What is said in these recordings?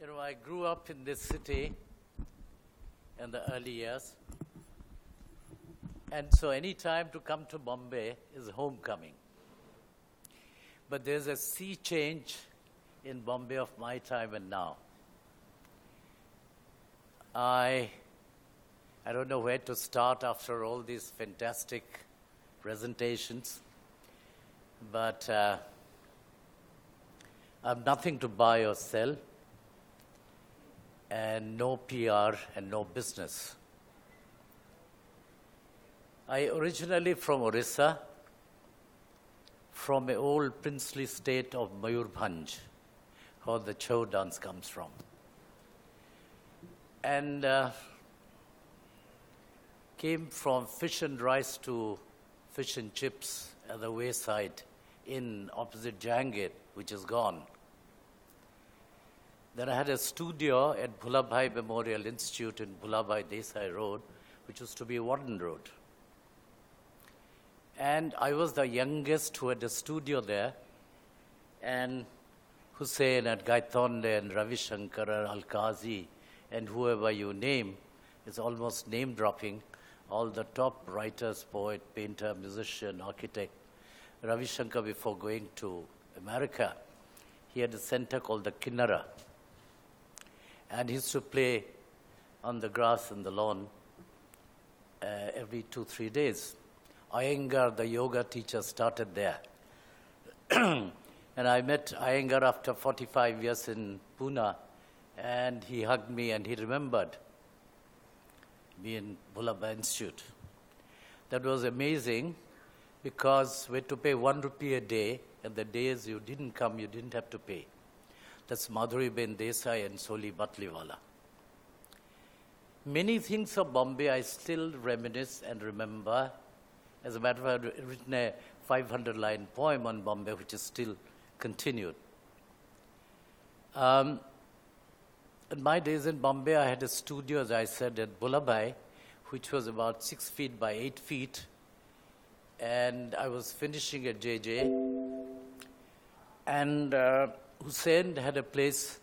You know, I grew up in this city in the early years. And so any time to come to Bombay is homecoming. But there's a sea change in Bombay of my time and now. I don't know where to start after all these fantastic presentations, but I've nothing to buy or sell, and no PR and no business. I originally from Orissa, from an old princely state of Mayurbhanj, where the Chau dance comes from. And came from fish and rice to fish and chips at the wayside in opposite Jahangir, which is gone. Then I had a studio at Bhulabhai Memorial Institute in Bhulabhai Desai Road, which used to be Warden Road. And I was the youngest who had a studio there, and Hussain and Gaitonde and Ravi Shankar, Al-Qazi, and whoever you name, is almost name-dropping, all the top writers, poet, painter, musician, architect. Ravi Shankar, before going to America, he had a center called the Kinnara. And he used to play on the grass and the lawn every 2-3 days. Iyengar, the yoga teacher, started there. And I met Iyengar after 45 years in Pune, and he hugged me and he remembered me in Bhulabhai Institute. That was amazing because we had to pay 1 rupee a day, and the days you didn't come, you didn't have to pay. That's Madhuri Ben Desai and Soli Batliwala. Many things of Bombay I still reminisce and remember. As a matter of fact, I've written a 500-line poem on Bombay, which is still continued. In my days in Bombay, I had a studio, as I said, at Bhulabhai, which was about 6 feet by 8 feet. And I was finishing at JJ. And Hussain had a place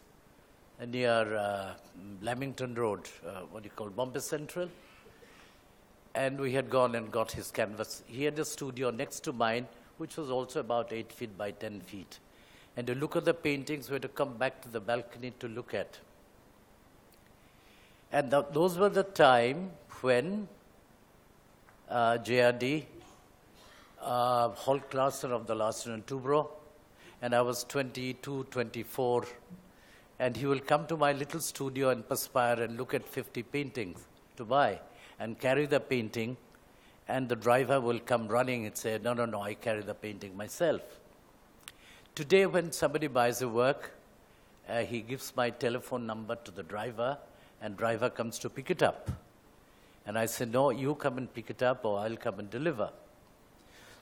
near Lamington Road, Bombay Central. And we had gone and got his canvas. He had a studio next to mine, which was also about 8 feet by 10 feet. And to look at the paintings, we had to come back to the balcony to look at. And those were the time when JRD, Hall Classer of the Larsen and Toubro, and I was 22, 24, and he will come to my little studio and perspire and look at 50 paintings to buy and carry the painting, and the driver will come running and say, no, I carry the painting myself. Today, when somebody buys a work, he gives my telephone number to the driver, and driver comes to pick it up. And I say, no, you come and pick it up, or I'll come and deliver.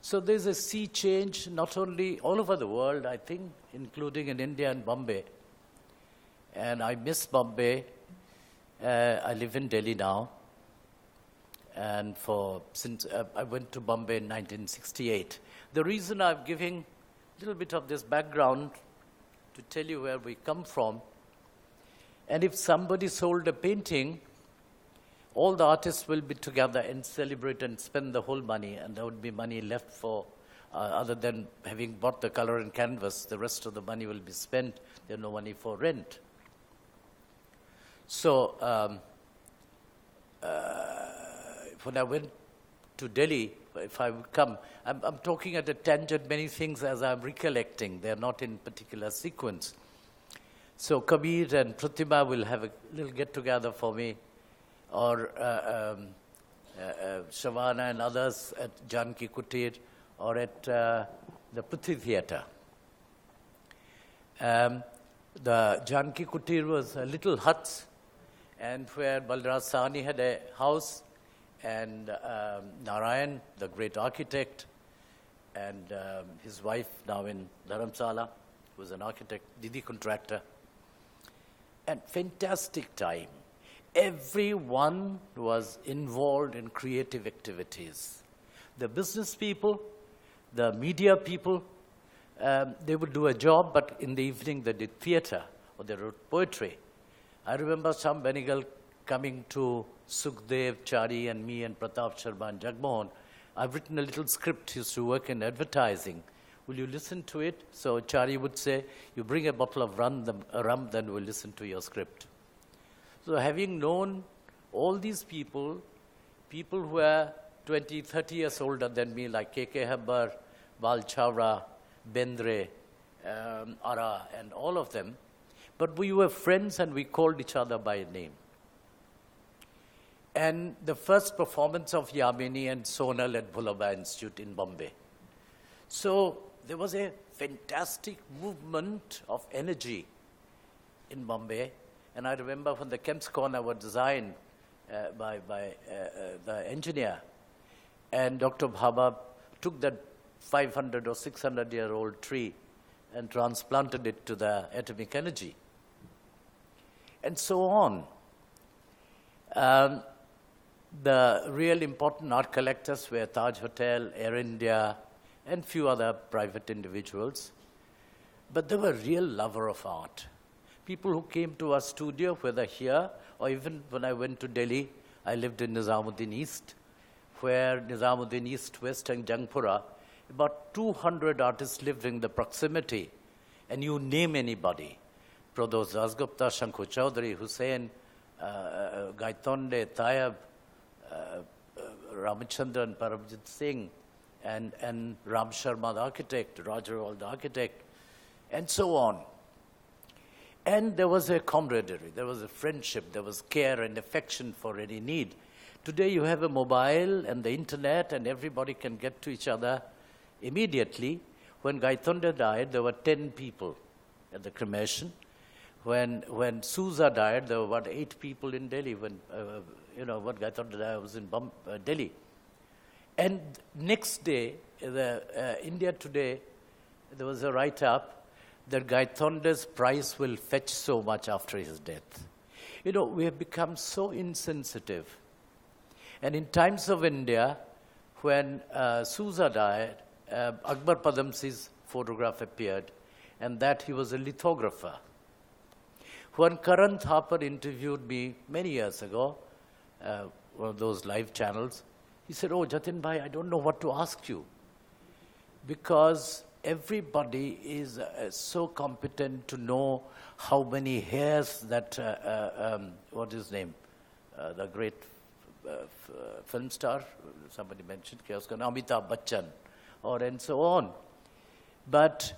So there's a sea change, not only all over the world, I think, including in India and Bombay. And I miss Bombay. I live in Delhi now. And since I went to Bombay in 1968. The reason I'm giving a little bit of this background to tell you where we come from, and if somebody sold a painting, all the artists will be together and celebrate and spend the whole money, and there would be money left for, other than having bought the color and canvas, the rest of the money will be spent. There's no money for rent. So when I went to Delhi, if I would come, I'm talking at a tangent, many things as I'm recollecting. They're not in particular sequence. So Kabir and Pratima will have a little get-together for me, or Shavana and others at Janki Kutir, or at the Prithvi Theatre. The Janki Kutir was little huts, and where Balraj Sahni had a house, and Narayan, the great architect, and his wife now in Dharamsala, who was an architect, Didi contractor. And fantastic time. Everyone was involved in creative activities. The business people, the media people, they would do a job, but in the evening they did theater, or they wrote poetry, I remember Sam Benegal coming to Sukhdev, Chari, and me, and Pratap Sharma and Jagmohan. I've written a little script. He used to work in advertising. Will you listen to it? So Chari would say, you bring a bottle of rum, then we'll listen to your script. So having known all these people who are 20, 30 years older than me, like K.K. Habbar, Bal Chawra, Bendre, Ara, and all of them, but we were friends and we called each other by name. And the first performance of Yamini and Sonal at Bhulaba Institute in Bombay. So there was a fantastic movement of energy in Bombay. And I remember when the Kemp's Corner was designed by the engineer, and Dr. Bhabha took that 500 or 600-year-old tree and transplanted it to the atomic energy. And so on. The real important art collectors were Taj Hotel, Air India, and few other private individuals. But they were real lover of art. People who came to our studio, whether here or even when I went to Delhi, I lived in Nizamuddin East, where Nizamuddin East, West, and Jangpura, about 200 artists lived in the proximity. And you name anybody. Firdose Vandrevala, Shankhu Chaudhary, Hussain, Gaitonde, Tayeb, Ramachandran, Parabjit Singh, and Ram Sharma, the architect, Rajarwal, the architect, and so on. And there was a camaraderie, there was a friendship, there was care and affection for any need. Today you have a mobile and the internet and everybody can get to each other immediately. When Gaitonde died, there were 10 people at the cremation. When Souza died, there were about 8 people in Delhi. When Gaitonde died, I was in Delhi. And next day, India Today, there was a write-up that Gaitonde's price will fetch so much after his death. We have become so insensitive. And in times of India, when Souza died, Akbar Padamsi's photograph appeared, and that he was a lithographer. When Karan Thapar interviewed me many years ago, one of those live channels, he said, "Oh, Jatin bhai, I don't know what to ask you, because everybody is so competent to know how many hairs that, what is his name, the great film star, somebody mentioned, Amitabh Bachchan, and so on." But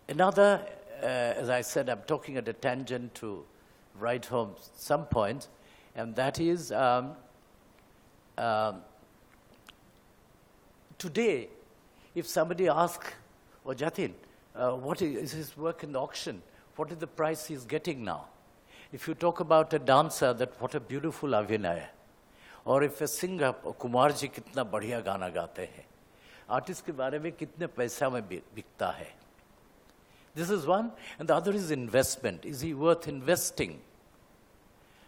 another, as I said, I'm talking at a tangent to write home some points, and that is today, if somebody asks, "Oh, Jatin, what is his work in the auction? What is the price he's getting now?" If you talk about a dancer, that what a beautiful Abhinay, or if a singer, Kumar ji kitna badhiya gana gaate hain, artist ke bare mein kitne paisa mein bikta hai. This is one, and the other is investment. Is he worth investing?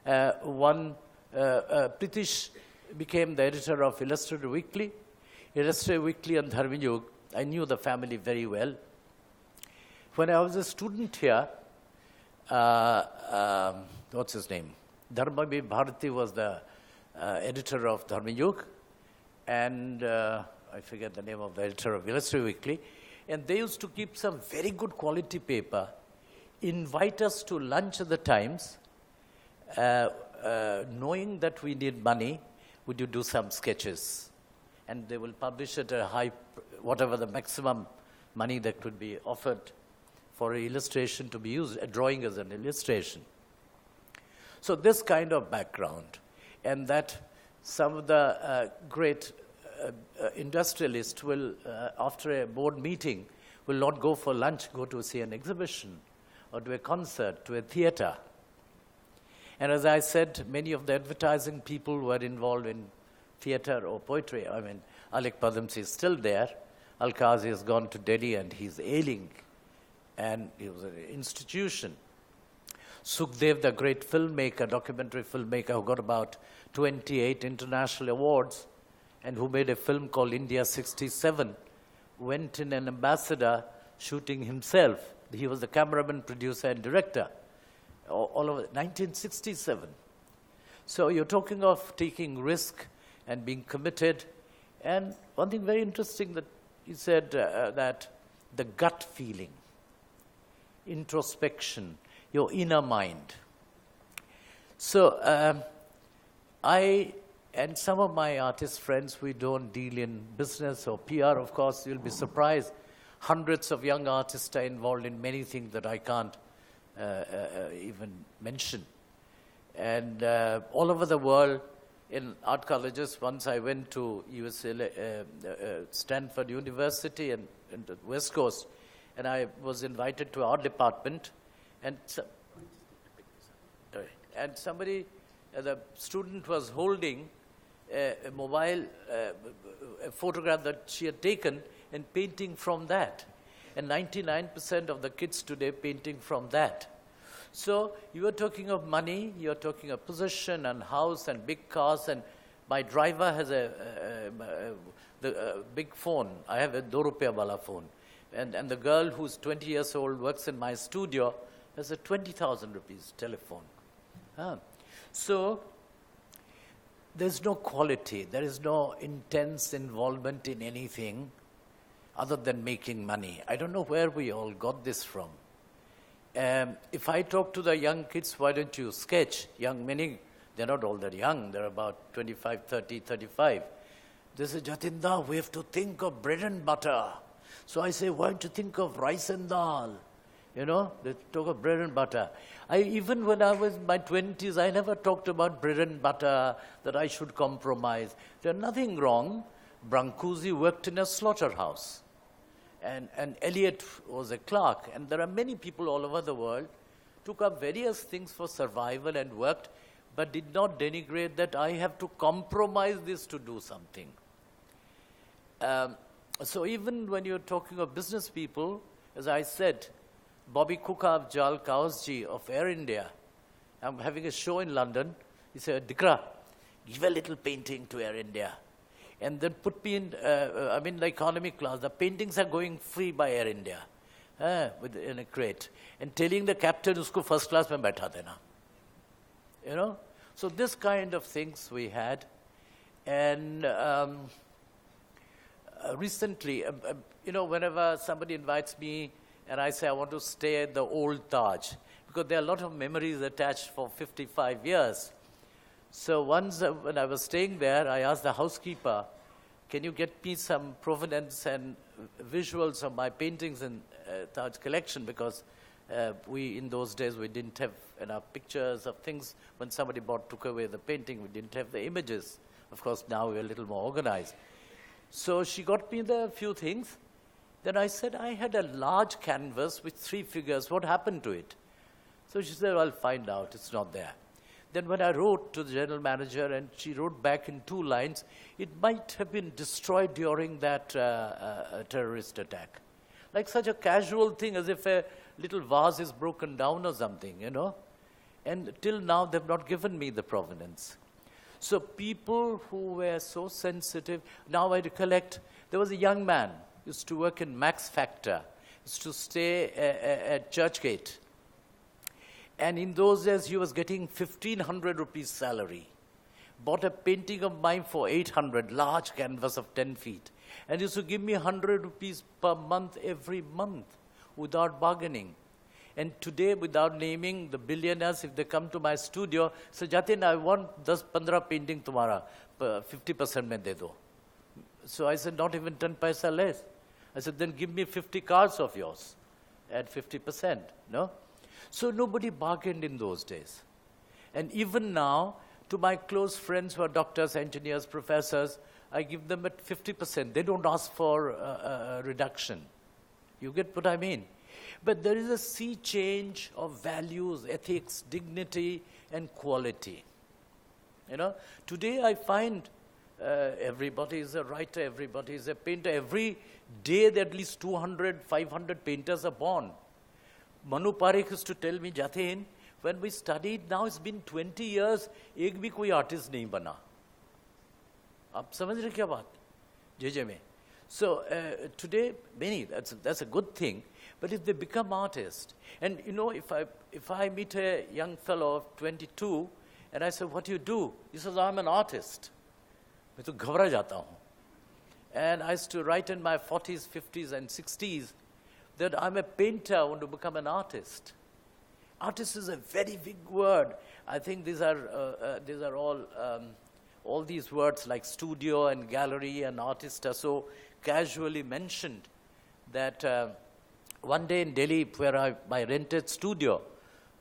Pritish became the editor of Illustrated Weekly. Illustrated Weekly and Dharmiyug, I knew the family very well. When I was a student here, what's his name? Dharmabir Bharati was the editor of Dharmiyug, and I forget the name of the editor of Illustrated Weekly. And they used to keep some very good quality paper, invite us to lunch at the Times, knowing that we need money, would you do some sketches? And they will publish at a high, whatever the maximum money that could be offered for an illustration to be used, a drawing as an illustration. So this kind of background, and that some of the great industrialists will, after a board meeting, will not go for lunch, go to see an exhibition or to a concert, to a theater. And as I said, many of the advertising people were involved in theater or poetry. I mean, Alik Padamsi is still there. Al-Qazi has gone to Delhi and he's ailing. And he was an institution. Sukhdev, the great filmmaker, documentary filmmaker, who got about 28 international awards and who made a film called India 67, went in an ambassador shooting himself. He was the cameraman, producer, and director. all over 1967. So you're talking of taking risk and being committed. And one thing very interesting that he said that the gut feeling, introspection, your inner mind. So I and some of my artist friends, we don't deal in business or PR, of course. You'll be surprised. Hundreds of young artists are involved in many things that I can't even mention. And all over the world, in art colleges, once I went to Stanford University and the West Coast, and I was invited to our department, and somebody, the student was holding a mobile a photograph that she had taken and painting from that. And 99% of the kids today painting from that. So you are talking of money, you are talking of position and house and big cars, and my driver has a big phone. I have a 2 rupiah wala phone. And the girl who's 20 years old works in my studio has a 20,000 rupees telephone. So there's no quality, there is no intense involvement in anything other than making money. I don't know where we all got this from. If I talk to the young kids, why don't you sketch? Many, they're not all that young, they're about 25, 30, 35. They say, Jatin, we have to think of bread and butter. So I say, why don't you think of rice and dal? You know, they talk of bread and butter. Even when I was in my 20s, I never talked about bread and butter, that I should compromise. There's nothing wrong. Brancusi worked in a slaughterhouse. And Eliot was a clerk. And there are many people all over the world took up various things for survival and worked, but did not denigrate that I have to compromise this to do something. So even when you're talking of business people, as I said, Bobby Kukav Jal Kausji of Air India, I'm having a show in London. He said, Dikra, give a little painting to Air India. And then put me in, the economy class. The paintings are going free by Air India, in a crate. And telling the captain, usko first class mein baitha dena. You know? So this kind of things we had. And recently, whenever somebody invites me and I say I want to stay at the old Taj, because there are a lot of memories attached for 55 years. So once when I was staying there, I asked the housekeeper, can you get me some provenance and visuals of my paintings in Taj collection? Because in those days, we didn't have enough pictures of things. When somebody took away the painting, we didn't have the images. Of course, now we're a little more organized. So she got me the few things. Then I said, I had a large canvas with 3 figures. What happened to it? So she said, I'll find out. It's not there. Then when I wrote to the general manager, and she wrote back in 2 lines, it might have been destroyed during that terrorist attack. Like such a casual thing, as if a little vase is broken down or something, you know. And till now, they've not given me the provenance. So people who were so sensitive, now I recollect, there was a young man, used to work in Max Factor, used to stay at Churchgate. And in those days, he was getting 1,500 rupees salary. Bought a painting of mine for 800, large canvas of 10 feet. And used to give me 100 rupees per month every month without bargaining. And today, without naming the billionaires, if they come to my studio, say, Jatin, I want 10-15 painting tomorrow, 50% mein de do. So I said, not even 10 paisa less. I said, then give me 50 cars of yours at 50%, no? So nobody bargained in those days. And even now, to my close friends who are doctors, engineers, professors, I give them at 50%. They don't ask for a reduction. You get what I mean? But there is a sea change of values, ethics, dignity, and quality. You know, today I find everybody is a writer, everybody is a painter. Every day, at least 200, 500 painters are born. Manu Parikh used to tell me, Jatin, when we studied, now it's been 20 years, एक भी कोई artist नहीं बना. आप समझ रहे क्या बात? JJ में. So today, many, that's a good thing, but if they become artists, and you know, if I meet a young fellow of 22, and I say, what do you do? He says, I'm an artist. मैं तो घबरा जाता हूँ. And I used to write in my 40s, 50s, and 60s that I'm a painter, I want to become an artist. Artist is a very big word. I think these are all these words like studio and gallery and artist are so casually mentioned that one day in Delhi, where I rented studio,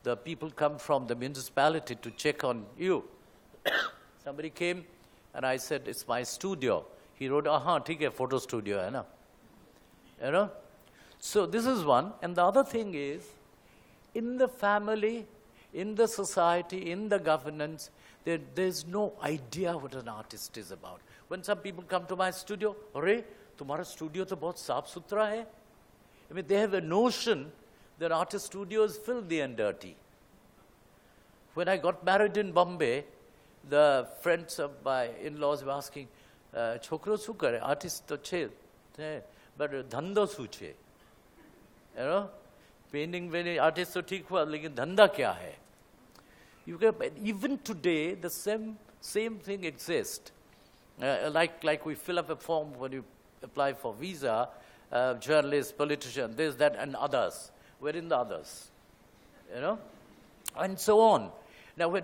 the people come from the municipality to check on you. Somebody came and I said, it's my studio. He wrote, theek hai, photo studio hai na. You know? So this is one. And the other thing is, in the family, in the society, in the governance, there's no idea what an artist is about. When some people come to my studio, Arey, tumhara studio to bahut saaf suthra hai. I mean, they have a notion that artist studio is filthy and dirty. When I got married in Bombay, the friends of my in-laws were asking, chokro su kare, artist to che, but dhanda su che. You know, painting when artist to theek hua, lekin dhanda kya hai? You can, even today, the same thing exists. Like we fill up a form when you apply for visa, journalist, politician, this, that, and others. We're in the others, you know, and so on. Now, when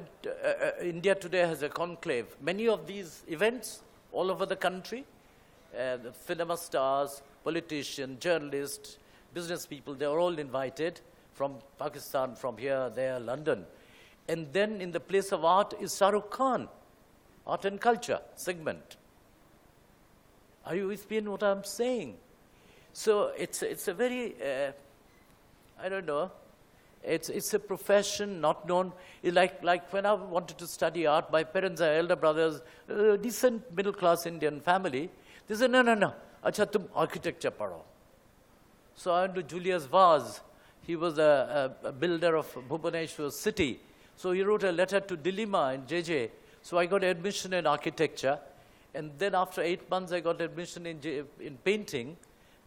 India today has a conclave, many of these events all over the country, the cinema stars, politicians, journalists, business people, they're all invited from Pakistan, from here, there, London. And then in the place of art is Shah Rukh Khan, art and culture segment. Are you with me in what I'm saying? So it's a very, I don't know, it's a profession not known. Like when I wanted to study art, my parents are elder brothers, decent middle-class Indian family. They said, no, acha tum architecture paro. So I went to Julius Vaz. He was a builder of Bhubaneswar city. So he wrote a letter to Dilima in JJ. So I got admission in architecture. And then after 8 months, I got admission in painting,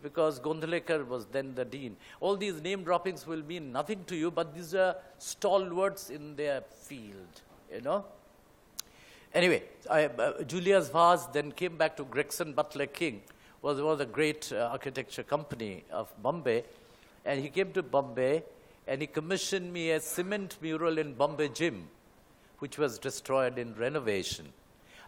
because Gondhalekar was then the dean. All these name droppings will mean nothing to you, but these are stalwarts in their field, you know. Anyway, Julius Vaz then came back to Gregson Butler King, was one of the great architecture company of Bombay. And he came to Bombay, and he commissioned me a cement mural in Bombay Gym, which was destroyed in renovation.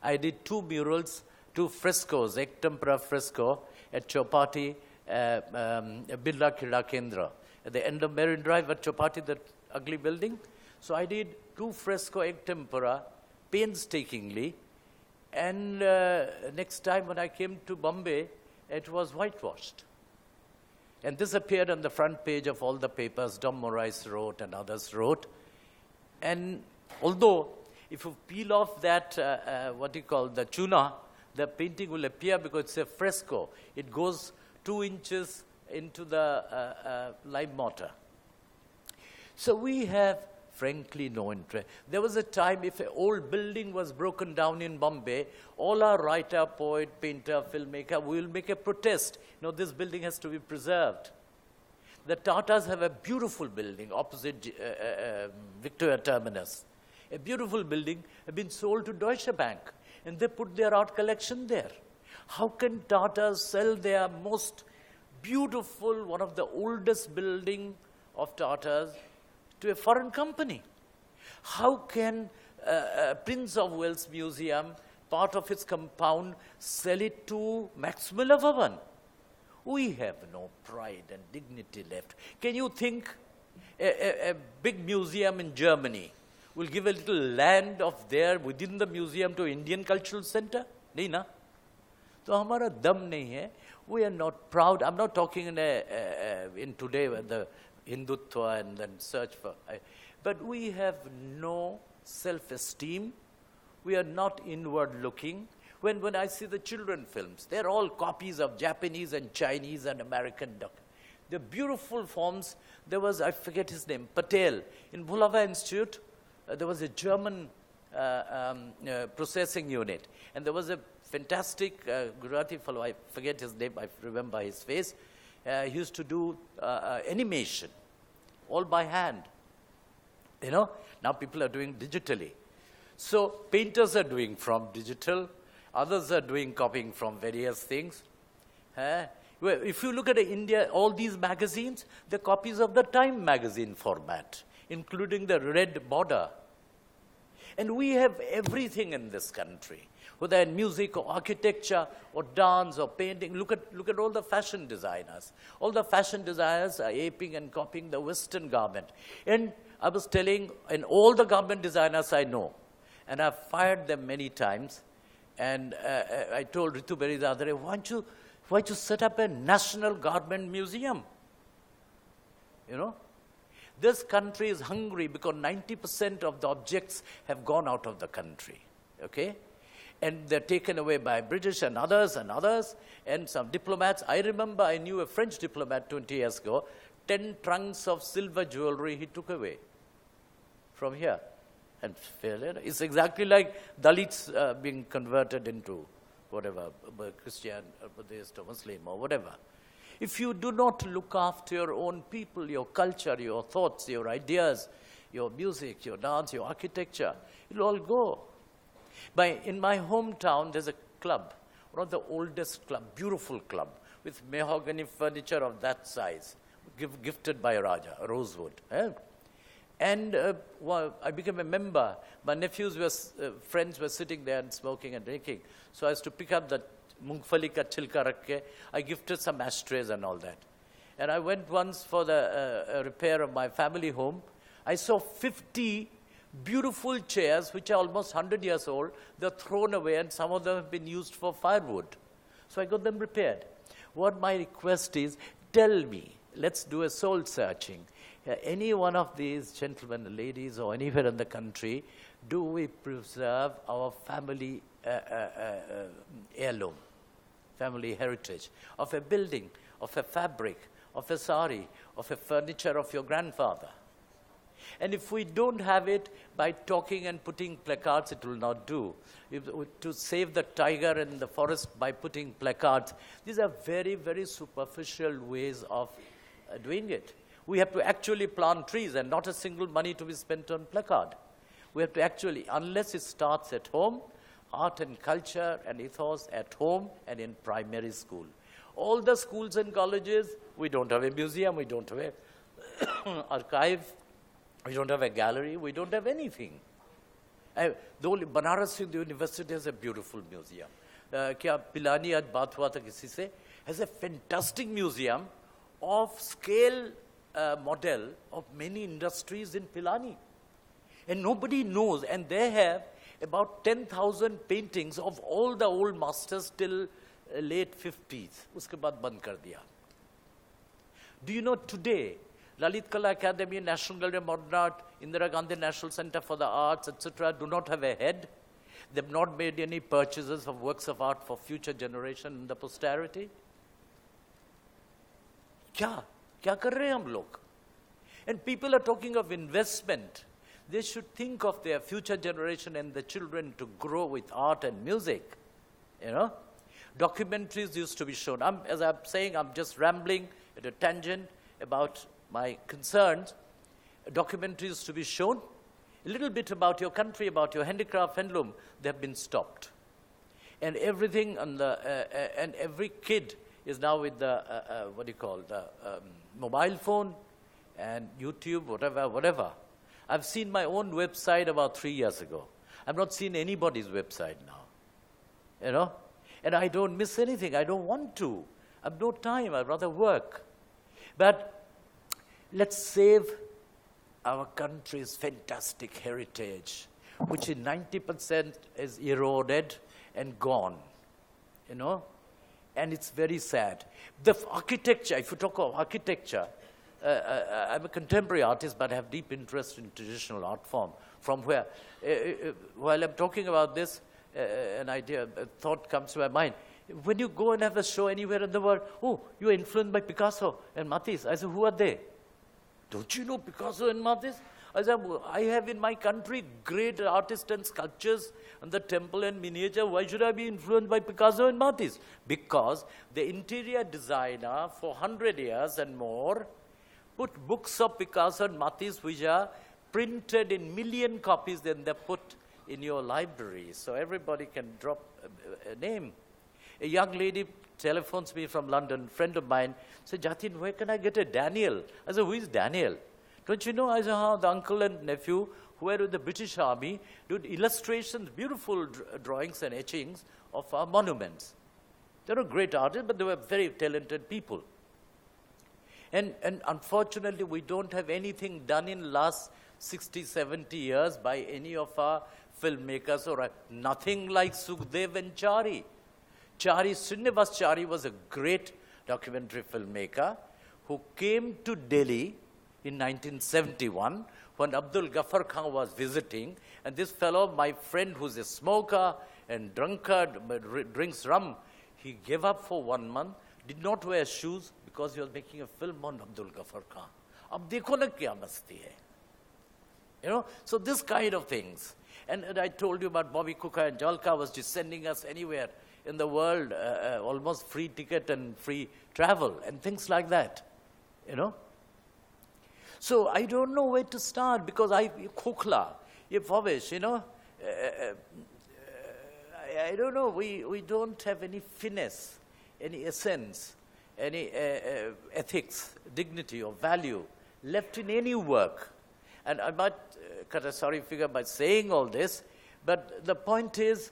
I did 2 murals, 2 frescoes, Ek Tempera fresco at Chowpatty, Birla Krida Kendra, at the end of Marine Drive at Chowpatty, that ugly building. So I did 2 fresco Ek Tempera, painstakingly, and next time when I came to Bombay, it was whitewashed. And this appeared on the front page of all the papers, Dom Morais wrote and others wrote. And although, if you peel off that, the chuna, the painting will appear because it's a fresco. It goes 2 inches into the lime mortar. So we have, frankly, no interest. There was a time if an old building was broken down in Bombay, all our writer, poet, painter, filmmaker, we will make a protest. You know, this building has to be preserved. The Tatas have a beautiful building opposite Victoria Terminus. A beautiful building has been sold to Deutsche Bank, and they put their art collection there. How can Tatas sell their most beautiful, one of the oldest building of Tatas, to a foreign company? How can Prince of Wales Museum, part of its compound, sell it to Max Muller Bhavan? We have no pride and dignity left. Can you think a big museum in Germany will give a little land of there within the museum to Indian Cultural Center? Nahi na? So hamara dam nahi hai. We are not proud. I'm not talking in today with the Hindutva and then search for. But we have no self-esteem. We are not inward looking. When I see the children films, they're all copies of Japanese and Chinese and American. They're beautiful forms. There was, I forget his name, Patel. In Bulava Institute, there was a German processing unit. And there was a fantastic Gujarati fellow, I forget his name, I remember his face. He used to do animation, all by hand. You know, now people are doing digitally. So painters are doing from digital, others are doing copying from various things. Well, if you look at India, all these magazines, they're copies of the Time magazine format, including the red border. And we have everything in this country, whether in music or architecture or dance or painting. Look at all the fashion designers. All the fashion designers are aping and copying the Western garment. And I was telling, and all the garment designers I know, and I've fired them many times, and I told Ritu Berry the other day, why don't you set up a national garment museum? You know? This country is hungry because 90% of the objects have gone out of the country, okay? And they're taken away by British and others, and some diplomats. I remember I knew a French diplomat 20 years ago, 10 trunks of silver jewelry he took away from here. And it's exactly like Dalits being converted into whatever, Christian, or Buddhist, or Muslim, or whatever. If you do not look after your own people, your culture, your thoughts, your ideas, your music, your dance, your architecture, it'll all go. In my hometown, there's a club, one of the oldest club, beautiful club, with mahogany furniture of that size, gifted by Raja, Rosewood. And I became a member. My nephews were, friends were sitting there and smoking and drinking. So I used to pick up the mungfali ka chilka rakke. I gifted some ashtrays and all that. And I went once for the repair of my family home. I saw 50 beautiful chairs, which are almost 100 years old. They're thrown away, and some of them have been used for firewood. So I got them repaired. What my request is, tell me, let's do a soul searching. Any one of these gentlemen, ladies, or anywhere in the country, do we preserve our family heirloom, family heritage, of a building, of a fabric, of a sari, of a furniture of your grandfather? And if we don't have it, by talking and putting placards, it will not do. To save the tiger in the forest by putting placards, these are very, very superficial ways of doing it. We have to actually plant trees, and not a single money to be spent on placard. We have to actually, unless it starts at home, art and culture and ethos at home and in primary school. All the schools and colleges, we don't have a museum, we don't have an archive, we don't have a gallery, we don't have anything. The only Banaras University has a beautiful museum. Kya Pilani aaj baat hua tha kisi se, has a fantastic museum of scale model of many industries in Pilani. And nobody knows, and they have about 10,000 paintings of all the old masters till late 50s. Uske baad band kar diya. Do you know today, Lalit Kala Academy, National Gallery of Modern Art, Indira Gandhi National Center for the Arts, etc., do not have a head. They've not made any purchases of works of art for future generation and the posterity. क्या कर रहे हैं हम लोग? And people are talking of investment. They should think of their future generation and the children to grow with art and music. You know, documentaries used to be shown. As I'm saying, I'm just rambling at a tangent about my concerns. Documentaries used to be shown. A little bit about your country, about your handicraft, handloom, they have been stopped. And everything on the and every kid is now with the the mobile phone and YouTube, whatever. I've seen my own website about 3 years ago. I've not seen anybody's website now. You know? And I don't miss anything. I don't want to. I have no time. I'd rather work. But let's save our country's fantastic heritage, which in 90% is eroded and gone. You know? And it's very sad. The architecture, if you talk of architecture, I'm a contemporary artist, but I have deep interest in traditional art form. From where, while I'm talking about this, an idea, a thought comes to my mind. When you go and have a show anywhere in the world, oh, you are influenced by Picasso and Matisse. I say, who are they? Don't you know Picasso and Matisse? I said, I have in my country great artists and sculptures and the temple and miniature. Why should I be influenced by Picasso and Matisse? Because the interior designer for 100 years and more put books of Picasso and Matisse which are printed in million copies, then they're put in your library. So everybody can drop a name. A young lady telephones me from London, friend of mine, said, Jatin, where can I get a Daniel? I said, who is Daniel? Don't you know? I said, the uncle and nephew who were with the British Army did illustrations, beautiful drawings and etchings of our monuments. They were great artists, but they were very talented people. And unfortunately, we don't have anything done in last 60, 70 years by any of our filmmakers, or nothing like Sukhdev and Chari. Srinivas Chari was a great documentary filmmaker who came to Delhi in 1971 when Abdul Ghaffar Khan was visiting, and this fellow, my friend who's a smoker and drunkard, drinks rum, he gave up for 1 month, did not wear shoes because he was making a film on Abdul Ghaffar Khan. Ab dekho na kya masti hai. You know, so this kind of things. And I told you about Bobby Kuka and Jalka was just sending us anywhere in the world, almost free ticket and free travel and things like that, you know. So I don't know where to start because Khokla, Vavesh, you know, I don't know, we don't have any finesse, any essence, any ethics, dignity or value left in any work. And I might cut a sorry figure by saying all this, but the point is,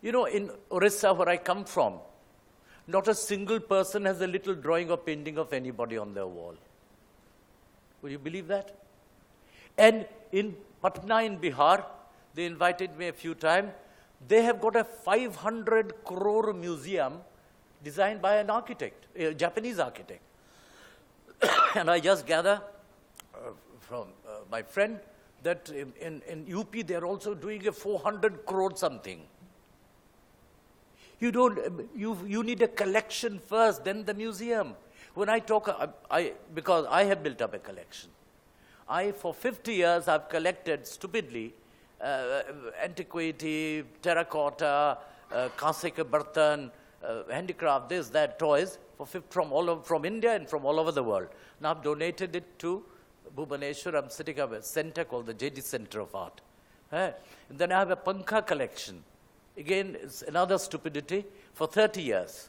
you know, in Orissa, where I come from, not a single person has a little drawing or painting of anybody on their wall. Would you believe that? And in Patna in Bihar, they invited me a few times, they have got a 500 crore museum designed by an architect, a Japanese architect. And I just gather from my friend that in UP they're also doing a 400 crore something. You need a collection first, then the museum. When I talk, because I have built up a collection. For 50 years, I've collected stupidly antiquity, terracotta, kaase ke bartan, handicraft, this, that, toys, from India and from all over the world. Now I've donated it to Bhubaneswar. I'm setting up a center called the JD Center of Art. And then I have a Pankha collection. Again, it's another stupidity for 30 years.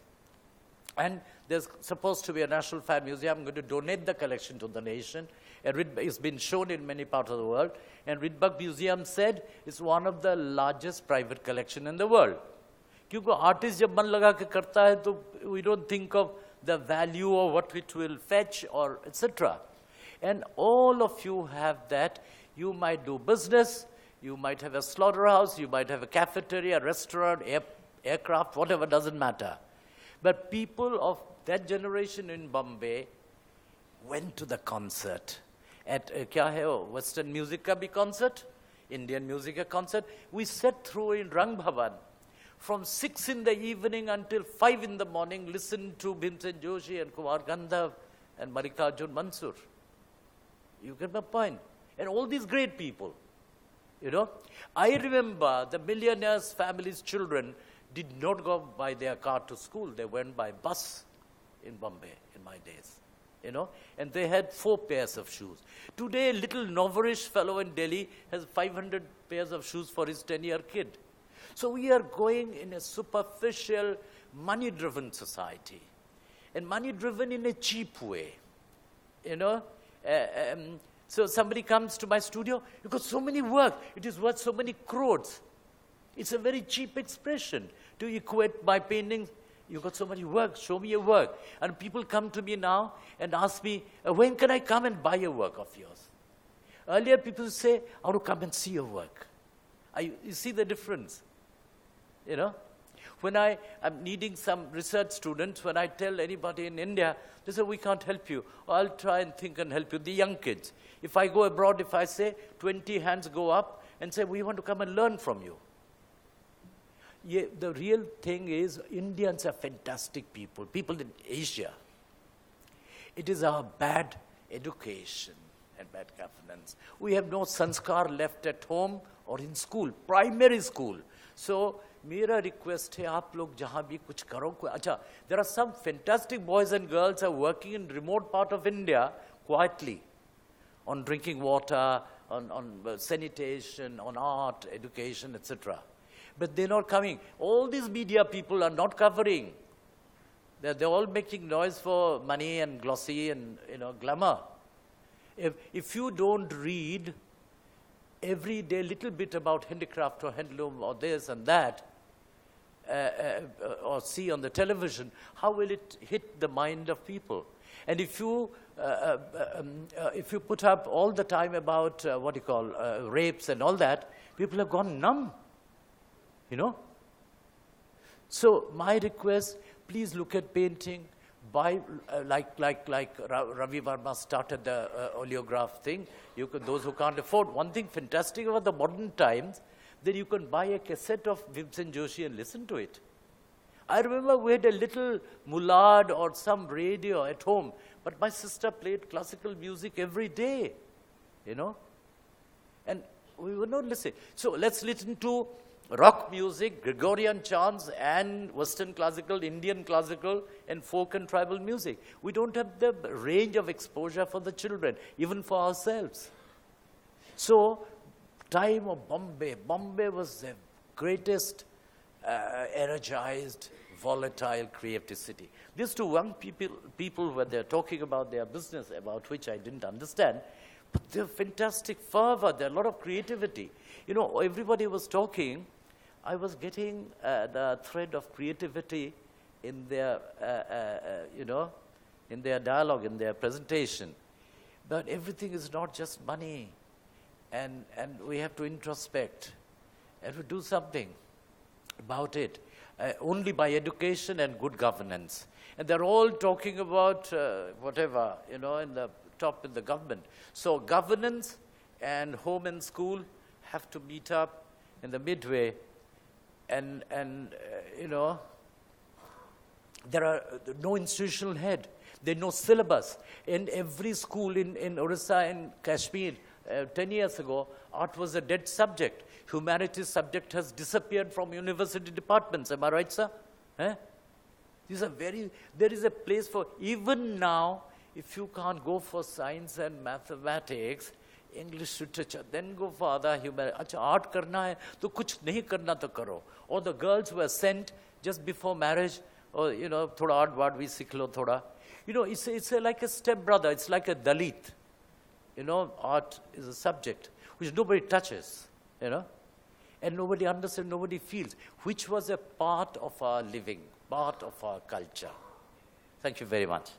And there's supposed to be a National Fire Museum. I'm going to donate the collection to the nation. And it's been shown in many parts of the world. And Rydberg Museum said it's one of the largest private collection in the world. Because artist jab man laga ke karta hai, to we don't think of the value or what it will fetch or etc. And all of you have that. You might do business, you might have a slaughterhouse, you might have a cafeteria, a restaurant, aircraft, whatever, doesn't matter. But people of that generation in Bombay went to the concert. At kya hai wo, Western music ka bhi concert, Indian music ka concert. We sat through in Rang Bhavan from 6 in the evening until 5 in the morning, listened to Bhimsen Joshi and Kumar Gandhav and Mallikarjun Mansur. You get my point? And all these great people, you know. I remember the millionaires' families' children did not go by their car to school. They went by bus in Bombay in my days, you know. And they had 4 pairs of shoes. Today, a little noverish fellow in Delhi has 500 pairs of shoes for his 10-year kid. So we are going in a superficial, money-driven society. And money-driven in a cheap way, you know. So somebody comes to my studio, you've got so many work, it is worth so many crores. It's a very cheap expression to equate my paintings. You've got so many work, show me your work. And people come to me now and ask me, when can I come and buy a work of yours? Earlier people say, I want to come and see your work. You see the difference, you know? When I'm needing some research students, when I tell anybody in India, they say, we can't help you. I'll try and think and help you, the young kids. If I go abroad, if I say, 20 hands go up and say, we want to come and learn from you. Yeah, the real thing is, Indians are fantastic people in Asia. It is our bad education and bad governance. We have no sanskar left at home or in school, primary school. So, मेरा request है आप लोग जहाँ भी कुछ करो अच्छा, there are some fantastic boys and girls are working in remote part of India quietly on drinking water, on sanitation, on art, education, etc. But they're not coming. All these media people are not covering. They're all making noise for money and glossy and glamour. If you don't read every day little bit about handicraft or handloom or this and that, or see on the television, how will it hit the mind of people? And if you put up all the time about rapes and all that, people have gone numb, So my request, please look at painting. Buy like Ravi Varma started the oleograph thing. Those who can't afford. One thing fantastic about the modern times, then you can buy a cassette of Vimsen Joshi and listen to it. I remember we had a little mullard or some radio at home, but my sister played classical music every day, And we were not listening. So let's listen to rock music, Gregorian chants, and Western classical, Indian classical, and folk and tribal music. We don't have the range of exposure for the children, even for ourselves. So, time of Bombay. Bombay was the greatest energized, volatile, creative city. These two young people when they're talking about their business, about which I didn't understand, but they're fantastic fervor, there's a lot of creativity. Everybody was talking, I was getting the thread of creativity in their, in their dialogue, in their presentation. But everything is not just money. And we have to introspect and to do something about it, only by education and good governance. And they're all talking about whatever, in the top in the government. So governance and home and school have to meet up in the midway. And there are no institutional head. There's no syllabus. In every school in Orissa and Kashmir, 10 years ago, art was a dead subject. Humanities subject has disappeared from university departments. Am I right, sir? These are there is a place for, even now, if you can't go for science and mathematics, English literature, then go for other humanities. Art karna hai, to kuch nahi karna to karo. Or the girls were sent just before marriage, or, thoda art word we sikh lo thoda. It's like a stepbrother, it's like a Dalit. Art is a subject which nobody touches, and nobody understands, nobody feels, which was a part of our living, part of our culture. Thank you very much.